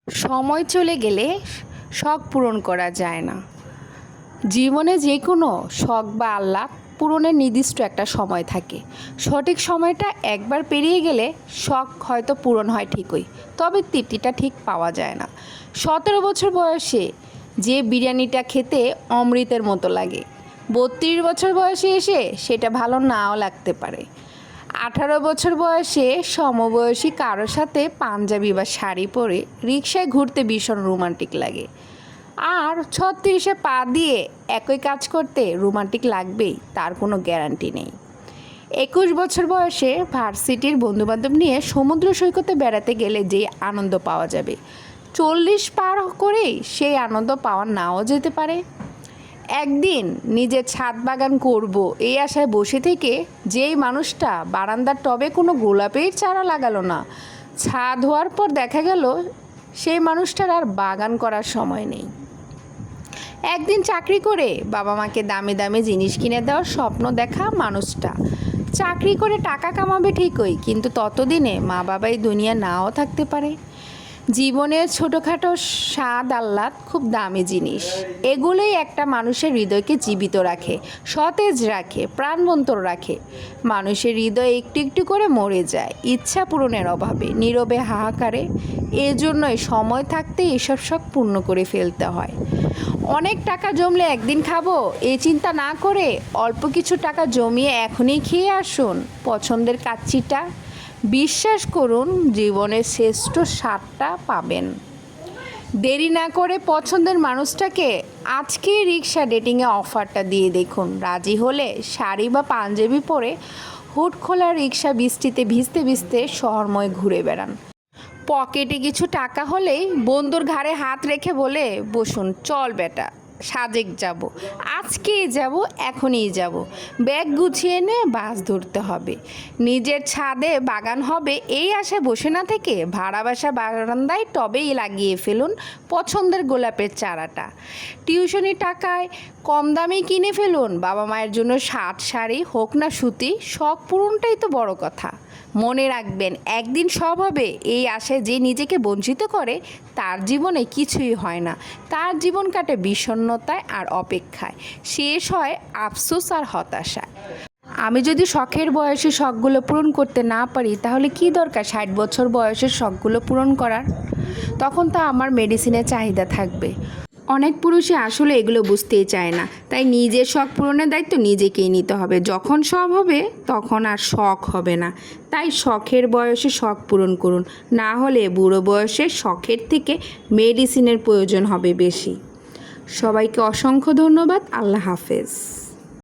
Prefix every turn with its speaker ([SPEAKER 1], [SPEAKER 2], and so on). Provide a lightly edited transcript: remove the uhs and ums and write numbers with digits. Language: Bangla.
[SPEAKER 1] সময় চলে গেলে শখ পূরণ করা যায় না। জীবনে যে কোনো শখ বা আহ্লাদ পূরণের নির্দিষ্ট একটা সময় থাকে। সঠিক সময়টা একবার পেরিয়ে গেলে শখ হয়তো পূরণ হয় ঠিকই, তবে তৃপ্তিটা ঠিক পাওয়া যায় না। 17 বছর বয়সে যে বিরিয়ানিটা খেতে অমৃতের মতো লাগে, 32 বছর বয়সে এসে সেটা ভালো নাও লাগতে পারে। 18 বছর বয়সে সমবয়সী কারোর সাথে পাঞ্জাবি বা শাড়ি পরে রিকশায় ঘুরতে ভীষণ রোমান্টিক লাগে। আর 36-এ পা দিয়ে একই কাজ করতে রোমান্টিক লাগবেই তার কোনো গ্যারান্টি নেই। 21 বছর বয়সে ভার্সিটির বন্ধুবান্ধব নিয়ে সমুদ্র সৈকতে বেড়াতে গেলে যে আনন্দ পাওয়া যাবে, 40 পার করেই সেই আনন্দ পাওয়া নাও যেতে পারে। একদিন নিজের ছাদ বাগান করব এই আশায় বসে থেকে যেই মানুষটা বারান্দার টবে কোনো গোলাপের চারা লাগালো না, ছাদ হওয়ার পর দেখা গেল সেই মানুষটার আর বাগান করার সময় নেই। একদিন চাকরি করে বাবা মাকে দামি দামি জিনিস কিনে দেওয়ার স্বপ্ন দেখা মানুষটা চাকরি করে টাকা কামাবে ঠিকই, কিন্তু ততদিনে মা বাবাই দুনিয়া নাও থাকতে পারে। জীবনের ছোটোখাটো স্বাদ আহ্লাদ খুব দামি জিনিস, এগুলোই একটা মানুষের হৃদয়কে জীবিত রাখে, সতেজ রাখে, প্রাণবন্ত রাখে। মানুষের হৃদয় একটু একটু করে মরে যায় ইচ্ছা পূরণের অভাবে, নীরবে হাহাকারে। এজন্যই সময় থাকতে এসব শখ পূর্ণ করে ফেলতে হয়। অনেক টাকা জমলে একদিন খাবো এই চিন্তা না করে অল্প কিছু টাকা জমিয়ে এখনই খেয়ে আসুন পছন্দের কাচ্চিটা। বিশ্বাস করুন, জীবনের শ্রেষ্ঠ স্বাদটা পাবেন। দেরি না করে পছন্দের মানুষটাকে আজকেই রিক্সা ডেটিংয়ে অফারটা দিয়ে দেখুন। রাজি হলে শাড়ি বা পাঞ্জাবি পরে হুড খোলা রিক্সা বৃষ্টিতে ভিজতে ভিজতে শহরময় ঘুরে বেড়ান। পকেটে কিছু টাকা হলেই বন্ধুর ঘাড়ে হাত রেখে বলে বসুন, চল বেটা সাজেক যাব, আজকেই যাব, এখনই যাব। ব্যাগ গুছিয়ে এনে বাস ধরতে হবে। নিজের ছাদে বাগান হবে এই আশায় বসে না থেকে ভাড়া বাসা বারান্দায় টবেই লাগিয়ে ফেলুন পছন্দের গোলাপের চারাটা। টিউশনি টাকায় কম দামে কিনে ফেলুন বাবা মায়ের জন্য শার্ট শাড়ি, হোক না সুতি। শখ পূরণটাই তো বড় কথা। মনে রাখবেন, একদিন সব হবে এই আশায় যে নিজেকে বঞ্চিত করে তার জীবনে কিছুই হয় না। তার জীবন কাটে বিষণ্ণতায় আর অপেক্ষায়, শেষ হয় আফসোস আর হতাশায়। আমি যদি শখের বয়সে শখগুলো পূরণ করতে না পারি তাহলে কি দরকার 60 বছর বয়সের শখগুলো পূরণ করার? তখন তো আমার মেডিসিনের চাহিদা থাকবে। অনেক পুরুষই আসলে এগুলো বুঝতেই চায় না, তাই নিজের শখ পূরণের দায়িত্ব নিজেকেই নিতে হবে। যখন সব হবে তখন আর শখ হবে না। তাই শখের বয়সে শখ পূরণ করুন, না হলে বুড়ো বয়সে শখের থেকে মেডিসিনের প্রয়োজন হবে বেশি। সবাইকে অসংখ্য ধন্যবাদ। আল্লাহ হাফেজ।